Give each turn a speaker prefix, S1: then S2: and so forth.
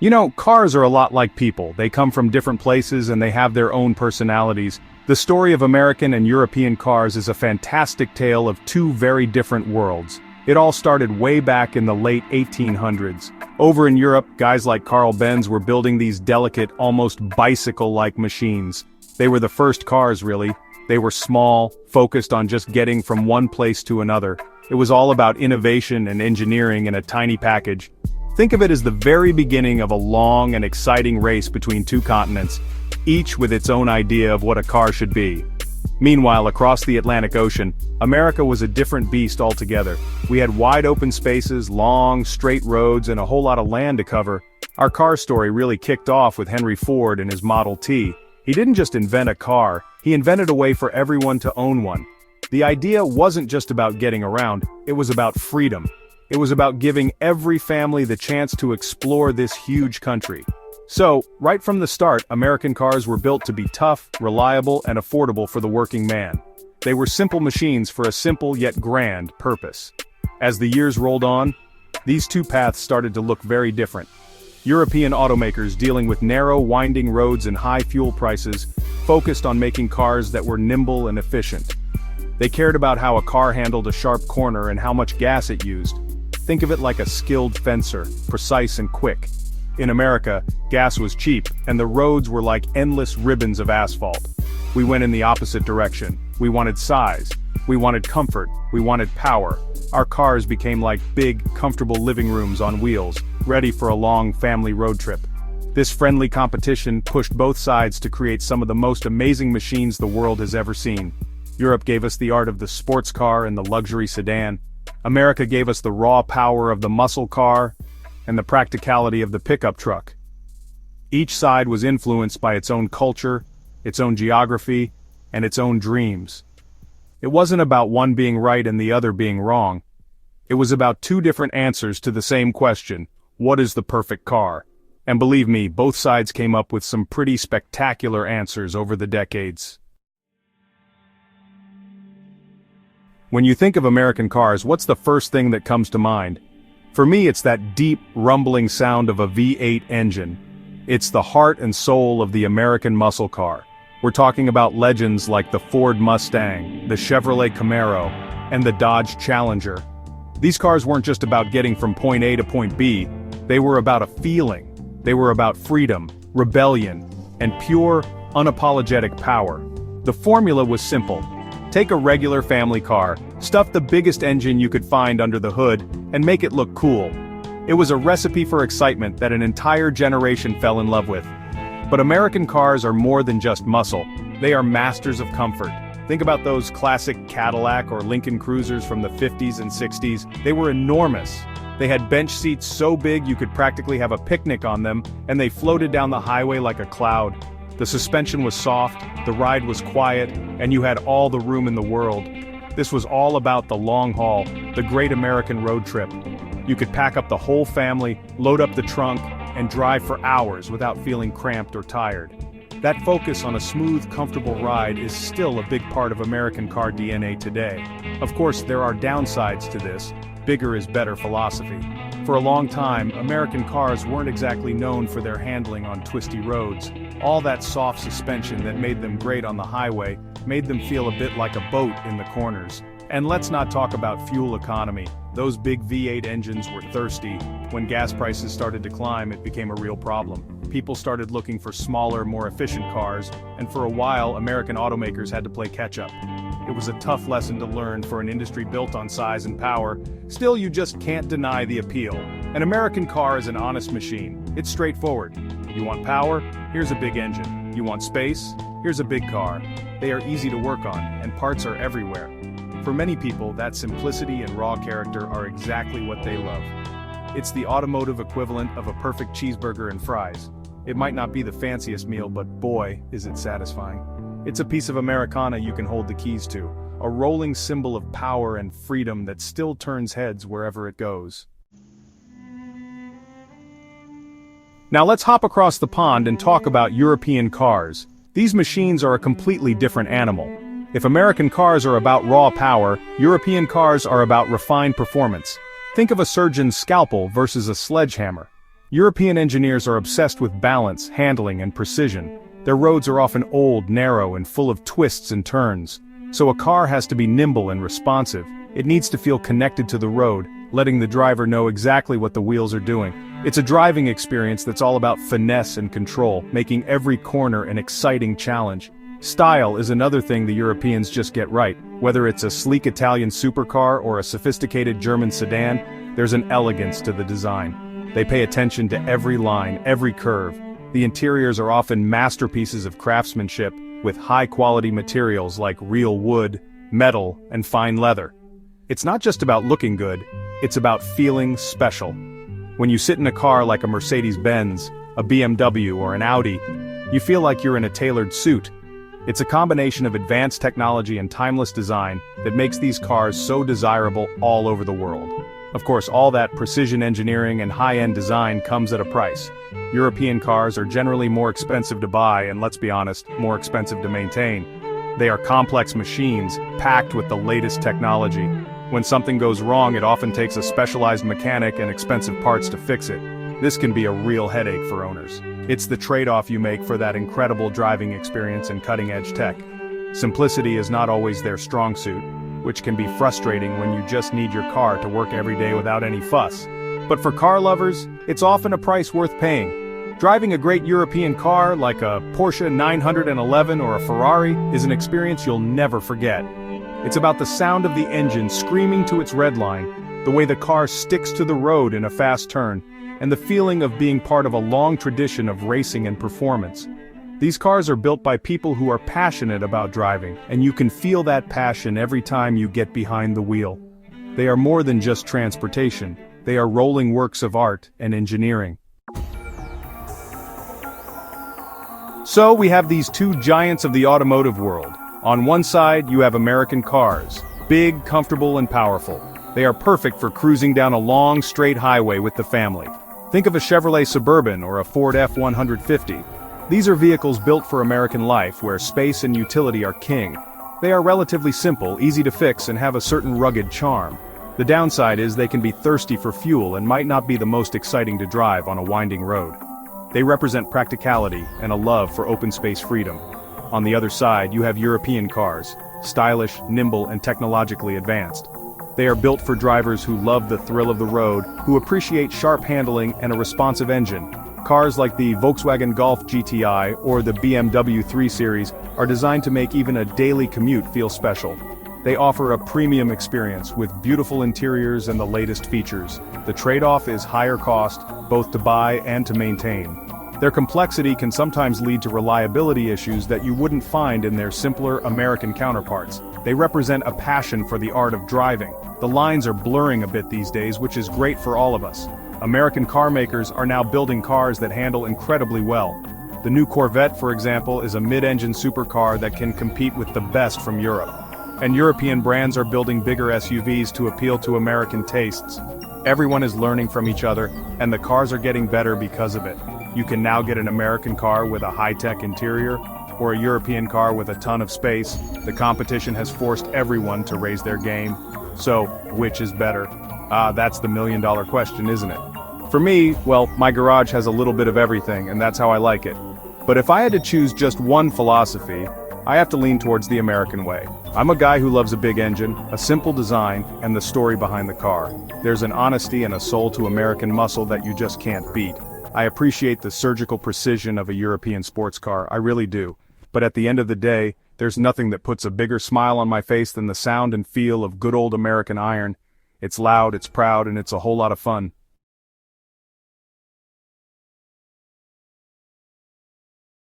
S1: You know, cars are a lot like people. They come from different places and they have their own personalities. The story of American and European cars is a fantastic tale of two very different worlds. It all started way back in the late 1800s. Over in Europe, guys like Carl Benz were building these delicate, almost bicycle-like machines. They were the first cars, really. They were small, focused on just getting from one place to another. It was all about innovation and engineering in a tiny package. Think of it as the very beginning of a long and exciting race between two continents, each with its own idea of what a car should be. Meanwhile, across the Atlantic Ocean, America was a different beast altogether. We had wide open spaces, long, straight roads, and a whole lot of land to cover. Our car story really kicked off with Henry Ford and his Model T. He didn't just invent a car, he invented a way for everyone to own one. The idea wasn't just about getting around, it was about freedom. It was about giving every family the chance to explore this huge country. So, right from the start, American cars were built to be tough, reliable, and affordable for the working man. They were simple machines for a simple yet grand purpose. As the years rolled on, these two paths started to look very different. European automakers dealing with narrow, winding roads and high fuel prices focused on making cars that were nimble and efficient. They cared about how a car handled a sharp corner and how much gas it used. Think of it like a skilled fencer, precise and quick. In America, gas was cheap, and the roads were like endless ribbons of asphalt. We went in the opposite direction. We wanted size. We wanted comfort. We wanted power. Our cars became like big, comfortable living rooms on wheels, ready for a long family road trip. This friendly competition pushed both sides to create some of the most amazing machines the world has ever seen. Europe gave us the art of the sports car and the luxury sedan. America gave us the raw power of the muscle car and the practicality of the pickup truck. Each side was influenced by its own culture, its own geography, and its own dreams. It wasn't about one being right and the other being wrong. It was about two different answers to the same question: what is the perfect car? And believe me, both sides came up with some pretty spectacular answers over the decades. When you think of American cars, what's the first thing that comes to mind? For me, it's that deep, rumbling sound of a V8 engine. It's the heart and soul of the American muscle car. We're talking about legends like the Ford Mustang, the Chevrolet Camaro, and the Dodge Challenger. These cars weren't just about getting from point A to point B, they were about a feeling. They were about freedom, rebellion, and pure, unapologetic power. The formula was simple. Take a regular family car, stuff the biggest engine you could find under the hood, and make it look cool. It was a recipe for excitement that an entire generation fell in love with. But American cars are more than just muscle. They are masters of comfort. Think about those classic Cadillac or Lincoln Cruisers from the 50s and 60s. They were enormous. They had bench seats so big you could practically have a picnic on them, and they floated down the highway like a cloud. The suspension was soft, the ride was quiet, and you had all the room in the world. This was all about the long haul, the great American road trip. You could pack up the whole family, load up the trunk, and drive for hours without feeling cramped or tired. That focus on a smooth, comfortable ride is still a big part of American car DNA today. Of course, there are downsides to this. Bigger is better philosophy. For a long time, American cars weren't exactly known for their handling on twisty roads. All that soft suspension that made them great on the highway made them feel a bit like a boat in the corners. And let's not talk about fuel economy. Those big V8 engines were thirsty. When gas prices started to climb, it became a real problem. People started looking for smaller, more efficient cars, and for a while, American automakers had to play catch-up. It was a tough lesson to learn for an industry built on size and power. Still, you just can't deny the appeal. An American car is an honest machine. It's straightforward. You want power? Here's a big engine. You want space? Here's a big car. They are easy to work on, and parts are everywhere. For many people, that simplicity and raw character are exactly what they love. It's the automotive equivalent of a perfect cheeseburger and fries. It might not be the fanciest meal, but boy, is it satisfying. It's a piece of Americana you can hold the keys to, a rolling symbol of power and freedom that still turns heads wherever it goes. Now let's hop across the pond and talk about European cars. These machines are a completely different animal. If American cars are about raw power, European cars are about refined performance. Think of a surgeon's scalpel versus a sledgehammer. European engineers are obsessed with balance, handling, and precision. Their roads are often old, narrow, and full of twists and turns. So a car has to be nimble and responsive. It needs to feel connected to the road, letting the driver know exactly what the wheels are doing. It's a driving experience that's all about finesse and control, making every corner an exciting challenge. Style is another thing the Europeans just get right. Whether it's a sleek Italian supercar or a sophisticated German sedan, there's an elegance to the design. They pay attention to every line, every curve. The interiors are often masterpieces of craftsmanship, with high-quality materials like real wood, metal, and fine leather. It's not just about looking good, it's about feeling special. When you sit in a car like a Mercedes-Benz, a BMW, or an Audi, you feel like you're in a tailored suit. It's a combination of advanced technology and timeless design that makes these cars so desirable all over the world. Of course, all that precision engineering and high-end design comes at a price. European cars are generally more expensive to buy and, let's be honest, more expensive to maintain. They are complex machines, packed with the latest technology. When something goes wrong, it often takes a specialized mechanic and expensive parts to fix it. This can be a real headache for owners. It's the trade-off you make for that incredible driving experience and cutting-edge tech. Simplicity is not always their strong suit, which can be frustrating when you just need your car to work every day without any fuss. But for car lovers, it's often a price worth paying. Driving a great European car like a Porsche 911 or a Ferrari is an experience you'll never forget. It's about the sound of the engine screaming to its redline, the way the car sticks to the road in a fast turn, and the feeling of being part of a long tradition of racing and performance. These cars are built by people who are passionate about driving, and you can feel that passion every time you get behind the wheel. They are more than just transportation, they are rolling works of art and engineering. So we have these two giants of the automotive world. On one side, you have American cars, big, comfortable, and powerful. They are perfect for cruising down a long, straight highway with the family. Think of a Chevrolet Suburban or a Ford F-150. These are vehicles built for American life where space and utility are king. They are relatively simple, easy to fix, and have a certain rugged charm. The downside is they can be thirsty for fuel and might not be the most exciting to drive on a winding road. They represent practicality and a love for open space freedom. On the other side, you have European cars, stylish, nimble, and technologically advanced. They are built for drivers who love the thrill of the road, who appreciate sharp handling and a responsive engine. Cars like the Volkswagen Golf GTI or the BMW 3 Series are designed to make even a daily commute feel special. They offer a premium experience with beautiful interiors and the latest features. The trade-off is higher cost, both to buy and to maintain. Their complexity can sometimes lead to reliability issues that you wouldn't find in their simpler American counterparts. They represent a passion for the art of driving. The lines are blurring a bit these days, which is great for all of us. American car makers are now building cars that handle incredibly well. The new Corvette, for example, is a mid-engine supercar that can compete with the best from Europe. And European brands are building bigger SUVs to appeal to American tastes. Everyone is learning from each other, and the cars are getting better because of it. You can now get an American car with a high-tech interior, or a European car with a ton of space. The competition has forced everyone to raise their game. So, which is better? That's the million-dollar question, isn't it? For me, well, my garage has a little bit of everything, and that's how I like it. But if I had to choose just one philosophy, I have to lean towards the American way. I'm a guy who loves a big engine, a simple design, and the story behind the car. There's an honesty and a soul to American muscle that you just can't beat. I appreciate the surgical precision of a European sports car, I really do. But at the end of the day, there's nothing that puts a bigger smile on my face than the sound and feel of good old American iron. It's loud, it's proud, and it's a whole lot of fun.